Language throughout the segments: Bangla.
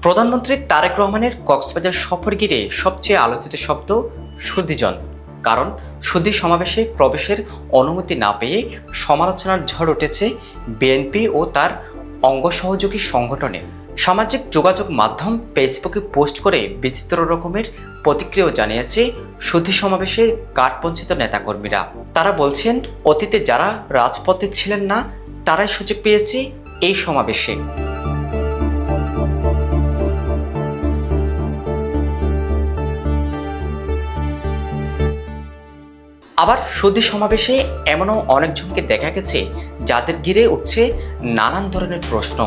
প্রধানমন্ত্রী তারেক রহমানের কক্সবাজার সফর ঘিরে সবচেয়ে আলোচিত শব্দ সুধীজন। কারণ সুধী সমাবেশে প্রবেশের অনুমতি না পেয়ে সমালোচনার ঝড় উঠেছে বিএনপি ও তার অঙ্গ সহযোগী সংগঠনে। সামাজিক যোগাযোগ মাধ্যম ফেসবুকে পোস্ট করে বিচিত্র রকমের প্রতিক্রিয়াও জানিয়েছে সুধী সমাবেশে কাঠবঞ্চিত নেতাকর্মীরা। তারা বলছেন, অতীতে যারা রাজপথে ছিলেন না তারাই সুযোগ পেয়েছে এই সমাবেশে। আবার সুধী সমাবেশে এমনও অনেকজনকে দেখা গেছে যাদের ঘিরে উঠছে নানান ধরনের প্রশ্ন।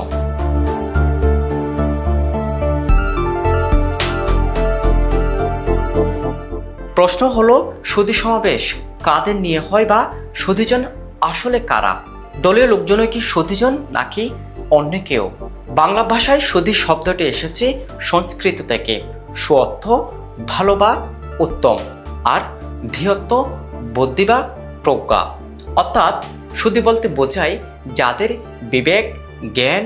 প্রশ্ন হলো, সুধী সমাবেশ কাদের নিয়ে হয় বা সুধীজন আসলে কারা? দলীয় লোকজনই কি সুধীজন নাকি অন্য কেউ? বাংলা ভাষায় সুধী শব্দটি এসেছে সংস্কৃত থেকে। সু অর্থ ভালো বা উত্তম, আর ধীয়ত্ব বুদ্ধি বা প্রজ্ঞা। অর্থাৎ সুধী বলতে বোঝায় যাদের বিবেক, জ্ঞান,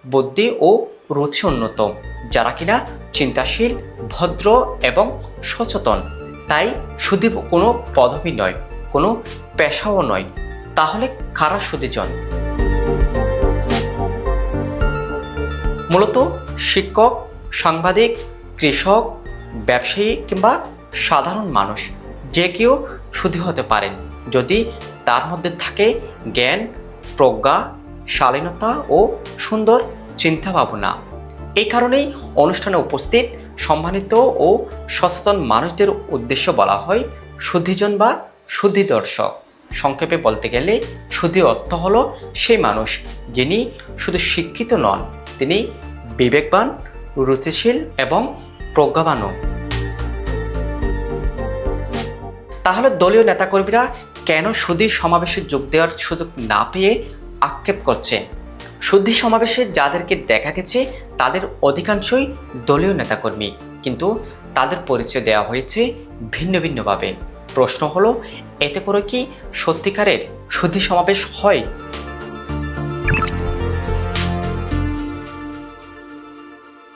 বুদ্ধি ও রুচি উন্নত, যারা কিনা চিন্তাশীল, ভদ্র এবং সচেতন। তাই সুধী কোনো পদবি নয়, কোনো পেশাও নয়। তাহলে কারা সুধীজন? মূলত শিক্ষক, সাংবাদিক, কৃষক, ব্যবসায়ী কিংবা সাধারণ মানুষ যে কেউ সুধী হতে পারেন, যদি তার মধ্যে থাকে জ্ঞান, প্রজ্ঞা, শালীনতা ও সুন্দর চিন্তা ভাবনা। এই কারণেই অনুষ্ঠানে উপস্থিত সম্মানিত ও সচেতন মানুষদের উদ্দেশ্য বলা হয় সুধীজন বা সুধী দর্শক। সংক্ষেপে বলতে গেলে সুধী অর্থ হলো সেই মানুষ যিনি শুধু শিক্ষিত নন, তিনি বিবেকবান, রুচিশীল এবং প্রজ্ঞাবানও। তাহলে দলীয় নেতাকর্মীরা কেন সুধী সমাবেশে যোগ দেওয়ার সুযোগ না পেয়ে আক্ষেপ করছে? সুধী সমাবেশে যাদেরকে দেখা গেছে তাদের অধিকাংশই দলীয় নেতাকর্মী, কিন্তু তাদের পরিচয় দেওয়া হয়েছে ভিন্ন ভিন্নভাবে। প্রশ্ন হলো, এতে করে কি সত্যিকারের সুধী সমাবেশ হয়?